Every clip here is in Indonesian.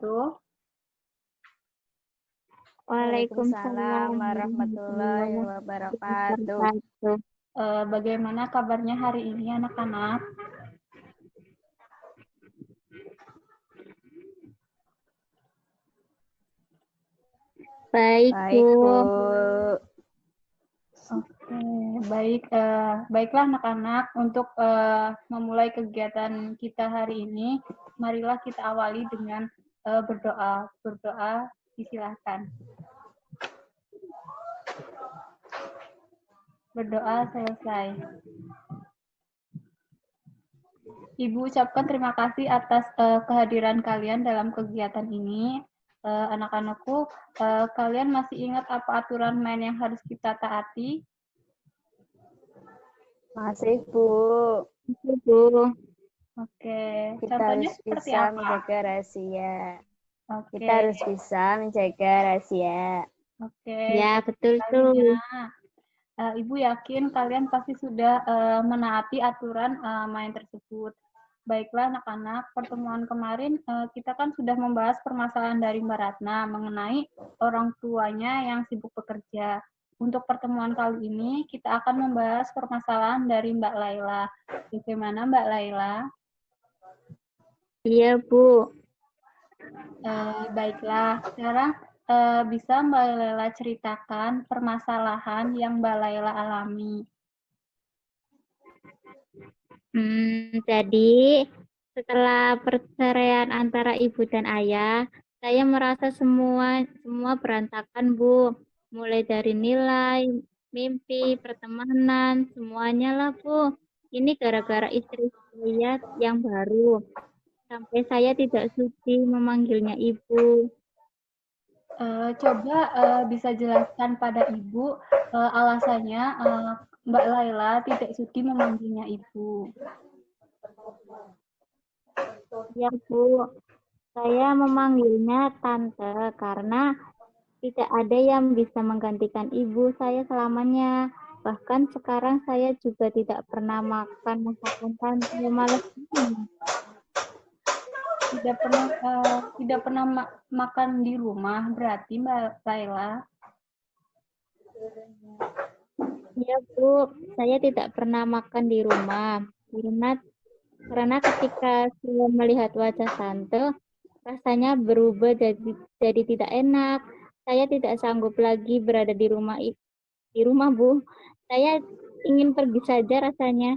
wabarakatuh. Waalaikumsalam Waalaikumsalam warahmatullahi warahmatullahi wabarakatuh. wabarakatuh. Bagaimana kabarnya hari ini anak-anak? Baik, Baik, Bu. Bu. Oke, baik. Baiklah anak-anak, untuk memulai kegiatan kita hari ini, marilah kita awali dengan berdoa. Berdoa, disilahkan. Berdoa selesai. Ibu ucapkan terima kasih atas kehadiran kalian dalam kegiatan ini. Anak-anakku, kalian masih ingat apa aturan main yang harus kita taati? Masih, Bu. Oke, Bu. Oke, Kita contohnya harus seperti bisa apa? menjaga rahasia. Oke, Kita harus bisa menjaga rahasia. oke. Ya, betul tuh. Selanjutnya, Ibu yakin kalian pasti sudah menaati aturan main tersebut. Baiklah anak-anak, pertemuan kemarin kita kan sudah membahas permasalahan dari Mbak Ratna mengenai orang tuanya yang sibuk bekerja. Untuk pertemuan kali ini kita akan membahas permasalahan dari Mbak Laila. Bagaimana Mbak Laila? Iya, Bu. Baiklah, sekarang bisa Mbak Laila ceritakan permasalahan yang Mbak Laila alami. Jadi setelah perceraian antara ibu dan ayah, saya merasa semua berantakan, Bu. Mulai dari nilai, mimpi, pertemanan, semuanya lah, Bu. Ini gara-gara istri saya yang baru. Sampai saya tidak sudi memanggilnya ibu. Coba bisa jelaskan pada Ibu alasannya Mbak Laila tidak sudi memanggilnya Ibu. Ya, Bu. Saya memanggilnya tante karena tidak ada yang bisa menggantikan ibu saya selamanya. Bahkan sekarang saya juga tidak pernah makan masakan tante, malas. Tidak pernah makan di rumah, berarti Mbak Laila. Ya, Bu, saya tidak pernah makan di rumah karena ketika saya melihat wajah tante, rasanya berubah jadi tidak enak. Saya tidak sanggup lagi berada di rumah, Bu. Saya ingin pergi saja rasanya.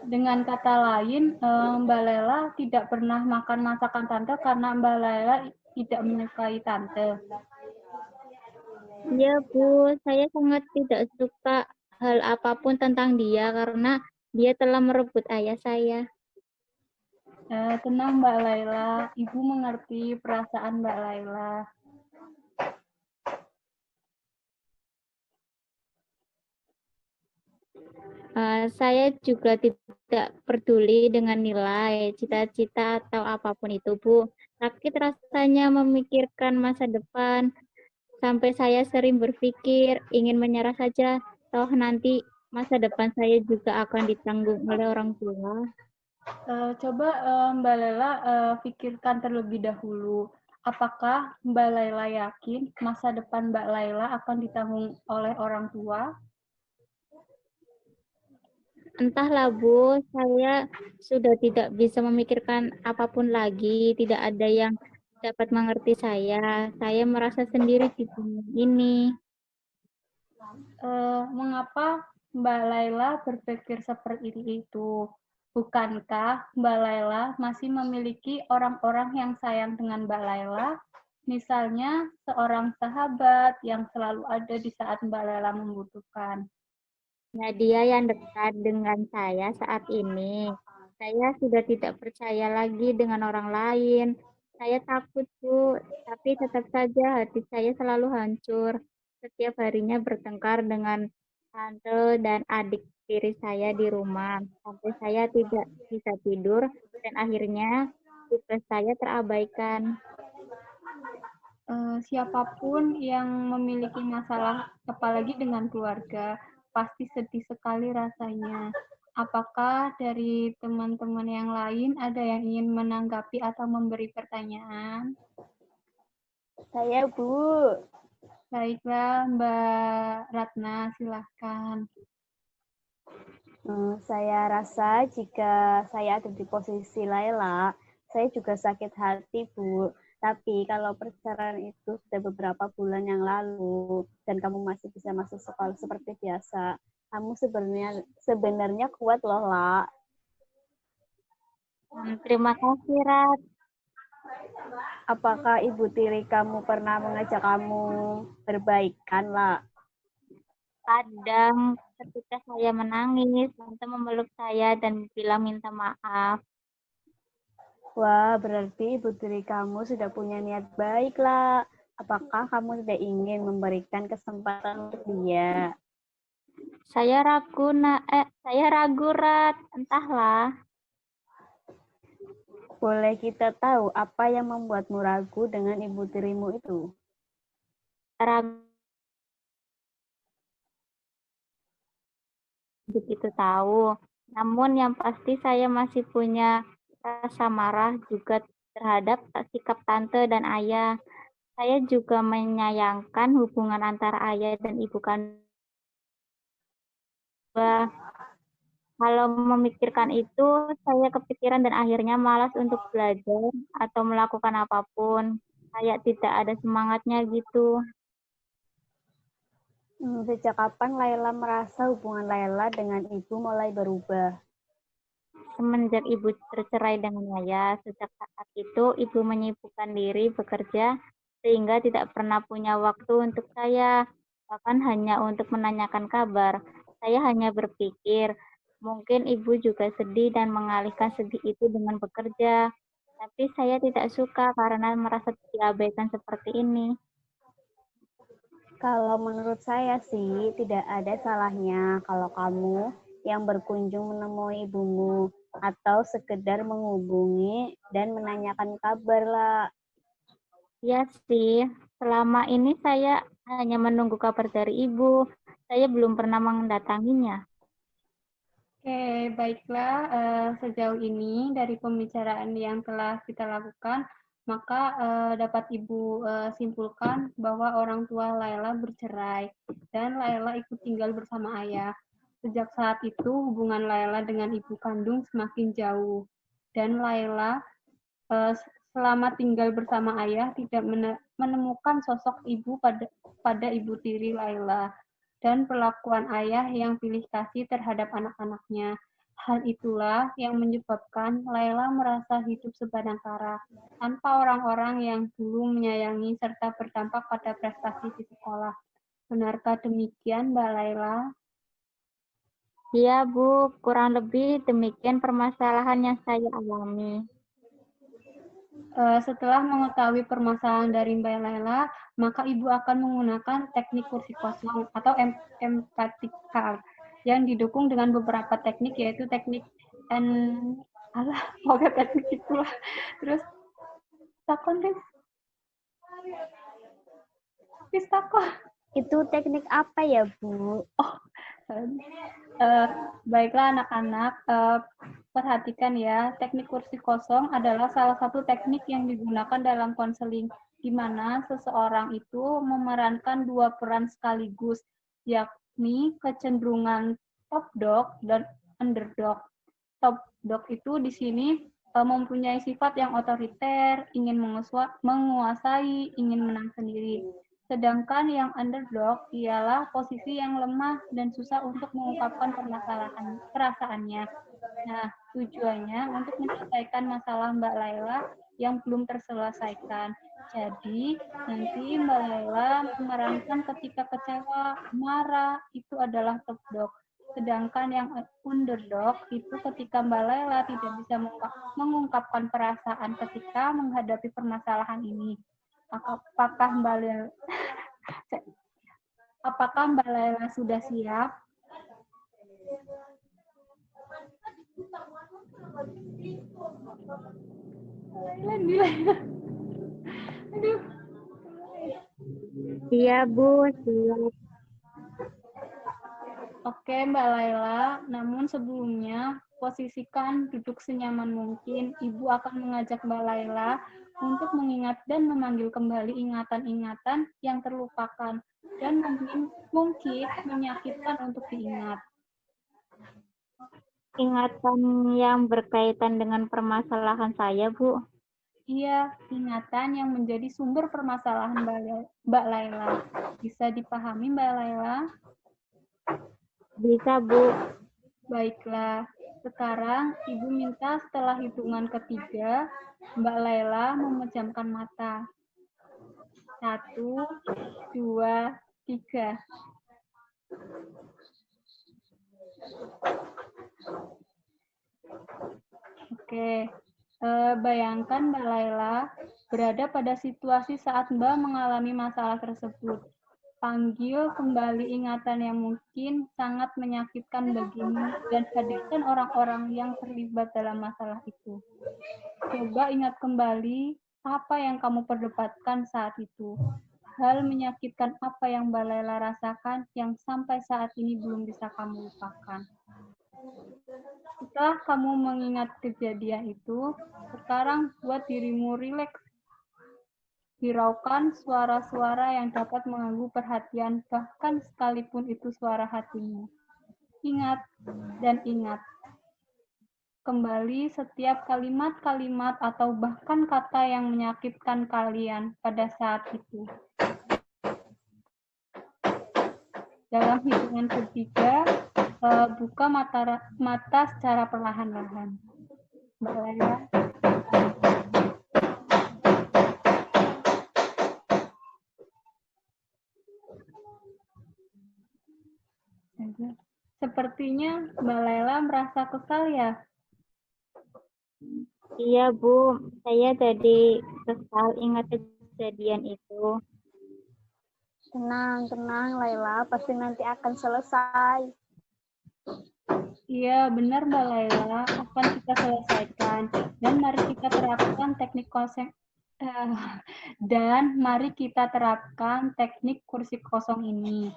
Dengan kata lain, Mbak Laila tidak pernah makan masakan tante karena Mbak Laila tidak menyukai tante. Iya, Bu, saya sangat tidak suka hal apapun tentang dia karena dia telah merebut ayah saya. Tenang Mbak Laila, Ibu mengerti perasaan Mbak Laila. Saya juga tidak peduli dengan nilai, cita-cita atau apapun itu, Bu. Sakit rasanya memikirkan masa depan, sampai saya sering berpikir ingin menyerah saja, toh nanti masa depan saya juga akan ditanggung oleh orang tua. Coba Mbak Laila pikirkan terlebih dahulu. Apakah Mbak Laila yakin masa depan Mbak Laila akan ditanggung oleh orang tua? Entahlah, Bu, saya sudah tidak bisa memikirkan apapun lagi, tidak ada yang dapat mengerti saya. Saya merasa sendiri di dunia ini. Mengapa Mbak Laila berpikir seperti itu? Bukankah Mbak Laila masih memiliki orang-orang yang sayang dengan Mbak Laila? Misalnya seorang sahabat yang selalu ada di saat Mbak Laila membutuhkan. Nah, dia yang dekat dengan saya saat ini. Saya sudah tidak percaya lagi dengan orang lain. Saya takut, Bu, tapi tetap saja hati saya selalu hancur. Setiap harinya bertengkar dengan tante dan adik tiri saya di rumah. Sampai saya tidak bisa tidur dan akhirnya tugas saya terabaikan. Siapapun yang memiliki masalah, apalagi dengan keluarga, pasti sedih sekali rasanya. Apakah dari teman-teman yang lain ada yang ingin menanggapi atau memberi pertanyaan? Saya, Bu. Baiklah, Mbak Ratna, silahkan. Saya rasa jika saya ada di posisi Laila, saya juga sakit hati, Bu. Tapi kalau perceraian itu sudah beberapa bulan yang lalu dan kamu masih bisa masuk sekolah seperti biasa, kamu sebenarnya kuat loh, La. Terima kasih, Rat. Apakah ibu tiri kamu pernah mengajak kamu berbaikan, La? Kadang ketika saya menangis, tante memeluk saya dan bilang minta maaf. Wah, berarti ibu tiri kamu sudah punya niat baik, La. Apakah kamu tidak ingin memberikan kesempatan untuk dia? Saya ragu, Rat. Entahlah. Boleh kita tahu apa yang membuatmu ragu dengan ibu tirimu itu? Ragu begitu tahu. Namun yang pasti saya masih punya rasa marah juga terhadap sikap tante dan ayah. Saya juga menyayangkan hubungan antara ayah dan ibu kandung. Kalau memikirkan itu, saya kepikiran dan akhirnya malas untuk belajar atau melakukan apapun. Kayak tidak ada semangatnya gitu. Sejak kapan Laila merasa hubungan Laila dengan ibu mulai berubah? Semenjak ibu bercerai dengan ayah, sejak saat itu ibu menyibukkan diri bekerja sehingga tidak pernah punya waktu untuk saya, bahkan hanya untuk menanyakan kabar. Saya hanya berpikir, mungkin ibu juga sedih dan mengalihkan sedih itu dengan bekerja. Tapi saya tidak suka karena merasa diabaikan seperti ini. Kalau menurut saya sih tidak ada salahnya kalau kamu yang berkunjung menemui ibumu atau sekedar menghubungi dan menanyakan kabar, lah. Ya sih, selama ini saya hanya menunggu kabar dari ibu. Saya belum pernah mendatanginya. Oke, baiklah. Sejauh ini dari pembicaraan yang telah kita lakukan, maka dapat Ibu simpulkan bahwa orang tua Laila bercerai dan Laila ikut tinggal bersama ayah. Sejak saat itu, hubungan Laila dengan ibu kandung semakin jauh. Dan Laila selama tinggal bersama ayah tidak menemukan sosok ibu pada ibu tiri Laila dan perlakuan ayah yang pilih kasih terhadap anak-anaknya. Hal itulah yang menyebabkan Laila merasa hidup sebatang kara tanpa orang-orang yang dulu menyayangi serta berdampak pada prestasi di sekolah. Benarkah demikian, Mbak Laila? Iya, Bu, kurang lebih demikian permasalahan yang saya alami. Setelah mengetahui permasalahan dari Mbak Laila, maka Ibu akan menggunakan teknik kursi kosong atau empathic card yang didukung dengan beberapa teknik, yaitu teknik pokoknya teknik itulah. Terus takon deh. Takon. Itu teknik apa ya, Bu? Baiklah anak-anak, perhatikan ya, teknik kursi kosong adalah salah satu teknik yang digunakan dalam konseling, di mana seseorang itu memerankan dua peran sekaligus, yakni kecenderungan top dog dan underdog. Top dog itu di sini mempunyai sifat yang otoriter, ingin menguasai, ingin menang sendiri. Sedangkan yang underdog ialah posisi yang lemah dan susah untuk mengungkapkan perasaannya. Nah, tujuannya untuk menyelesaikan masalah Mbak Laila yang belum terselesaikan. Jadi, nanti Mbak Laila memerankan ketika kecewa, marah, itu adalah top dog. Sedangkan yang underdog itu ketika Mbak Laila tidak bisa mengungkapkan perasaan ketika menghadapi permasalahan ini. Apakah Mbak Laila sudah siap? Laila. Aduh. Iya, Bu, siap. Oke, Mbak Laila. Namun sebelumnya, posisikan duduk senyaman mungkin. Ibu akan mengajak Mbak Laila untuk mengingat dan memanggil kembali ingatan-ingatan yang terlupakan dan mungkin menyakitkan untuk diingat. Ingatan yang berkaitan dengan permasalahan saya, Bu. Iya, ingatan yang menjadi sumber permasalahan Mbak Laila. Bisa dipahami, Mbak Laila? Bisa, Bu. Baiklah, sekarang Ibu minta setelah hitungan ketiga, Mbak Laila memejamkan mata. 1, 2, 3. Oke, bayangkan Mbak Laila berada pada situasi saat Mbak mengalami masalah tersebut. Panggil kembali ingatan yang mungkin sangat menyakitkan bagimu dan hadirkan orang-orang yang terlibat dalam masalah itu. Coba ingat kembali apa yang kamu perdebatkan saat itu. Hal menyakitkan apa yang Mbak Laila rasakan yang sampai saat ini belum bisa kamu lupakan. Setelah kamu mengingat kejadian itu, sekarang buat dirimu rileks. Hiraukan suara-suara yang dapat mengganggu perhatian, bahkan sekalipun itu suara hatimu. Ingat dan ingat. Kembali setiap kalimat-kalimat atau bahkan kata yang menyakitkan kalian pada saat itu. Dalam hitungan ketiga, buka mata secara perlahan-lahan. Mbak Laila. Sepertinya Mbak Laila merasa kesal ya? Iya, Bu. Saya tadi kesal ingat kejadian itu. Tenang, Laila. Pasti nanti akan selesai. Iya, benar Mbak Laila. Akan kita selesaikan. Dan mari kita terapkan teknik kursi kosong ini.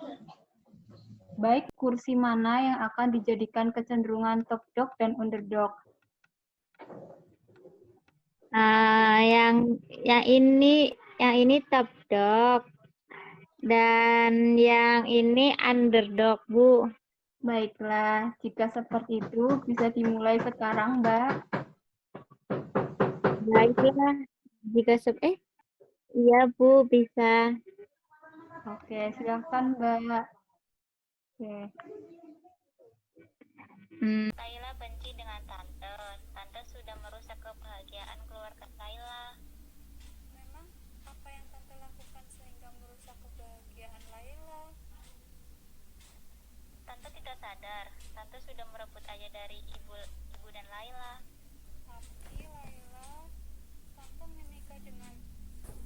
Baik kursi mana yang akan dijadikan kecenderungan top dog dan underdog? Nah, yang ini top dog dan yang ini underdog, Bu. Baiklah, jika seperti itu bisa dimulai sekarang, Mbak. Baiklah, iya Bu, bisa. Oke, silakan Mbak. Oke. Laila benci dengan Tante. Tante sudah merusak kebahagiaan keluarga Laila. Memang apa yang Tante lakukan sehingga merusak kebahagiaan Laila? Tante tidak sadar, Tante sudah merebut ayah dari ibu dan Laila. Tapi Laila, Tante menikah dengan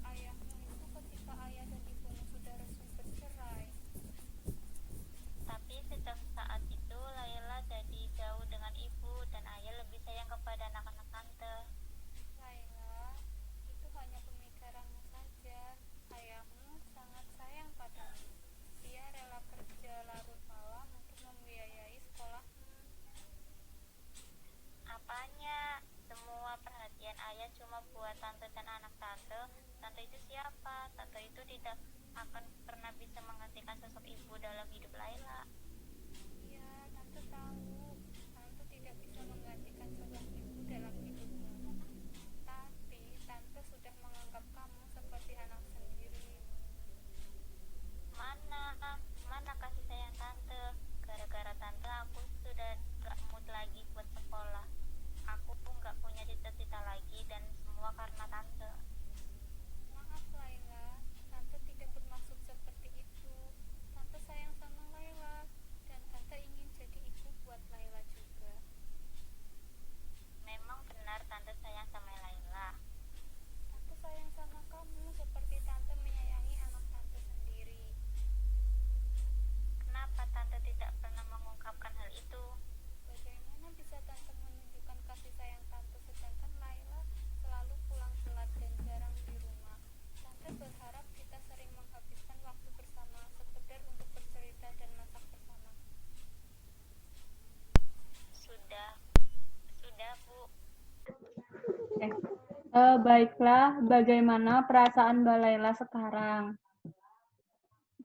ayahmu itu ketika ayah dan ibumu sudah resmi bercerai. Tapi sejak saat itu Laila jadi jauh dengan ibu dan ayah lebih sayang kepada anak-anak Tante. Laila, itu hanya pemikiranmu saja. Ayahmu sangat sayang padamu. Dia rela kerja larut malam untuk membiayai sekolahmu. Apanya? Semua perhatian ayah cuma buat Tante dan anak Tante. Tante itu siapa? Tante itu tidak akan pernah bisa menggantikan sosok ibu dalam hidup Laila. Iya, Tante tahu. Tante tidak bisa menggantikan sosok ibu dalam hidupmu. Tapi Tante sudah menganggap kamu seperti anak sendiri. Mana kasih sayang Tante? Gara-gara Tante aku sudah gak mood lagi buat sekolah. Aku gak punya cita-cita lagi dan semua karena Tante. Maaf Laila, Tante tidak bermaksud seperti itu. Tante sayang sama Laila dan Tante ingin jadi ibu buat Laila juga. Baiklah, bagaimana perasaan Mbak Laila sekarang?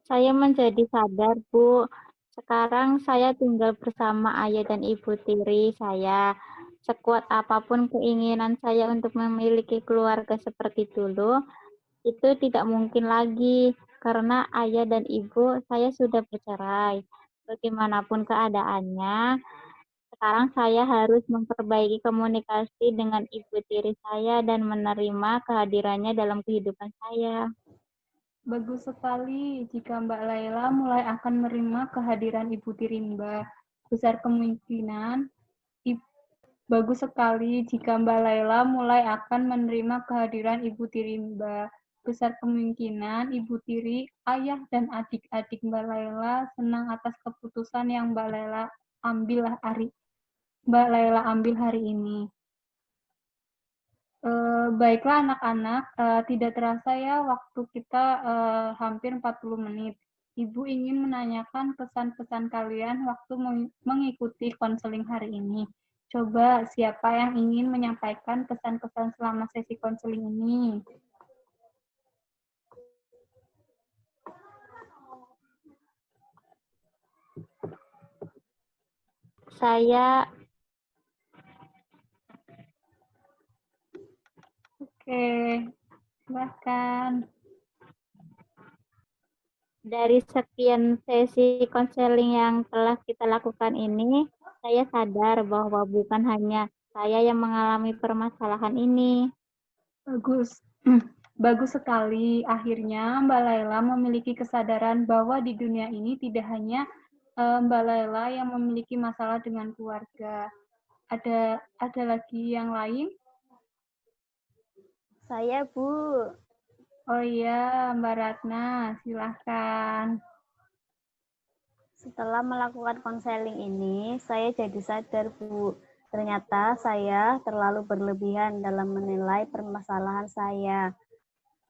Saya menjadi sadar, Bu. Sekarang saya tinggal bersama ayah dan ibu tiri saya. Sekuat apapun keinginan saya untuk memiliki keluarga seperti dulu, itu tidak mungkin lagi karena ayah dan ibu saya sudah bercerai. Bagaimanapun keadaannya, sekarang saya harus memperbaiki komunikasi dengan ibu tiri saya dan menerima kehadirannya dalam kehidupan saya. Bagus sekali jika Mbak Laila mulai akan menerima kehadiran ibu tiri Mbak. Bagus sekali jika Mbak Laila mulai akan menerima kehadiran ibu tiri Mbak. Besar kemungkinan ibu tiri, ayah, dan adik-adik Mbak Laila senang atas keputusan yang Mbak Laila ambil hari ini. Baiklah anak-anak, tidak terasa ya waktu kita hampir 40 menit. Ibu ingin menanyakan pesan-pesan kalian waktu mengikuti konseling hari ini. Coba siapa yang ingin menyampaikan pesan-pesan selama sesi konseling ini? Saya Oke, silahkan. dari sekian sesi konseling yang telah kita lakukan ini, saya sadar bahwa bukan hanya saya yang mengalami permasalahan ini. Bagus. Bagus sekali. Akhirnya Mbak Laila memiliki kesadaran bahwa di dunia ini tidak hanya Mbak Laila yang memiliki masalah dengan keluarga. Ada lagi yang lain? Saya, Bu. Oh iya, Mbak Ratna, silahkan. Setelah melakukan konseling ini, saya jadi sadar, Bu. Ternyata saya terlalu berlebihan dalam menilai permasalahan saya.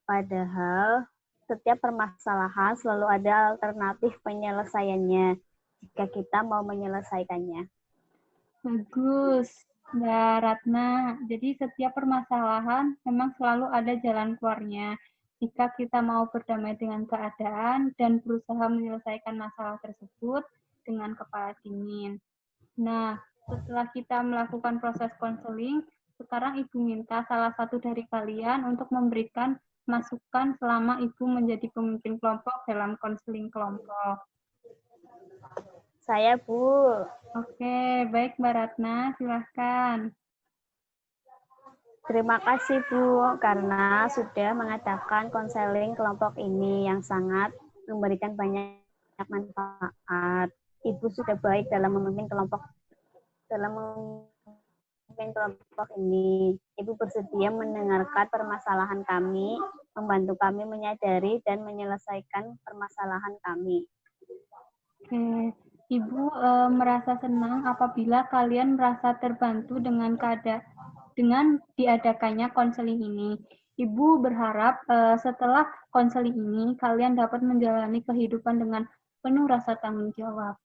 Padahal setiap permasalahan selalu ada alternatif penyelesaiannya jika kita mau menyelesaikannya. Bagus, Mbak Ratna. Jadi setiap permasalahan memang selalu ada jalan keluarnya. Jika kita mau berdamai dengan keadaan dan berusaha menyelesaikan masalah tersebut dengan kepala dingin. Nah, setelah kita melakukan proses konseling, sekarang Ibu minta salah satu dari kalian untuk memberikan masukan selama Ibu menjadi pemimpin kelompok dalam konseling kelompok. Saya, Bu. Oke, baik Mbak Ratna, silahkan. Terima kasih, Bu, karena sudah mengadakan konseling kelompok ini yang sangat memberikan banyak manfaat. Ibu sudah baik dalam memimpin kelompok ini. Ibu bersedia mendengarkan permasalahan kami, membantu kami menyadari dan menyelesaikan permasalahan kami. Oke, Ibu merasa senang apabila kalian merasa terbantu dengan diadakannya konseling ini. Ibu berharap setelah konseling ini kalian dapat menjalani kehidupan dengan penuh rasa tanggung jawab.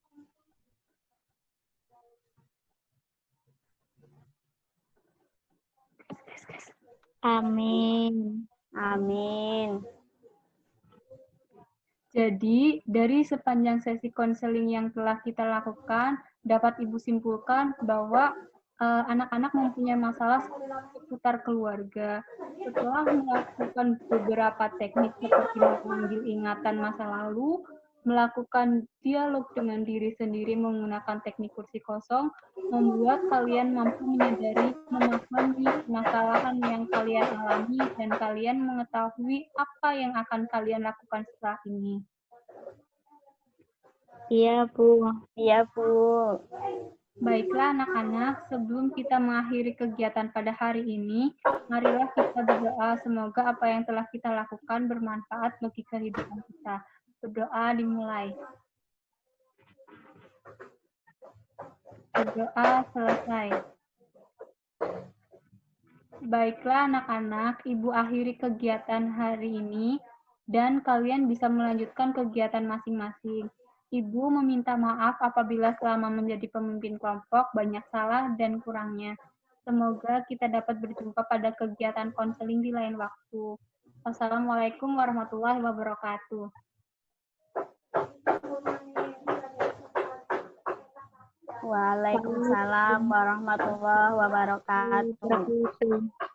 Amin. Amin. Jadi, dari sepanjang sesi konseling yang telah kita lakukan, dapat Ibu simpulkan bahwa anak-anak mempunyai masalah seputar keluarga. Setelah melakukan beberapa teknik seperti memanggil ingatan masa lalu, melakukan dialog dengan diri sendiri menggunakan teknik kursi kosong, membuat kalian mampu menyadari, memahami permasalahan yang kalian alami, dan kalian mengetahui apa yang akan kalian lakukan setelah ini. Iya, Bu. Iya, Bu. Baiklah anak-anak, sebelum kita mengakhiri kegiatan pada hari ini, marilah kita berdoa semoga apa yang telah kita lakukan bermanfaat bagi kehidupan kita. Berdoa dimulai. Berdoa selesai. Baiklah anak-anak, Ibu akhiri kegiatan hari ini dan kalian bisa melanjutkan kegiatan masing-masing. Ibu meminta maaf apabila selama menjadi pemimpin kelompok banyak salah dan kurangnya. Semoga kita dapat berjumpa pada kegiatan konseling di lain waktu. Wassalamualaikum warahmatullahi wabarakatuh. Waalaikumsalam warahmatullahi wabarakatuh. Wabarakatuh.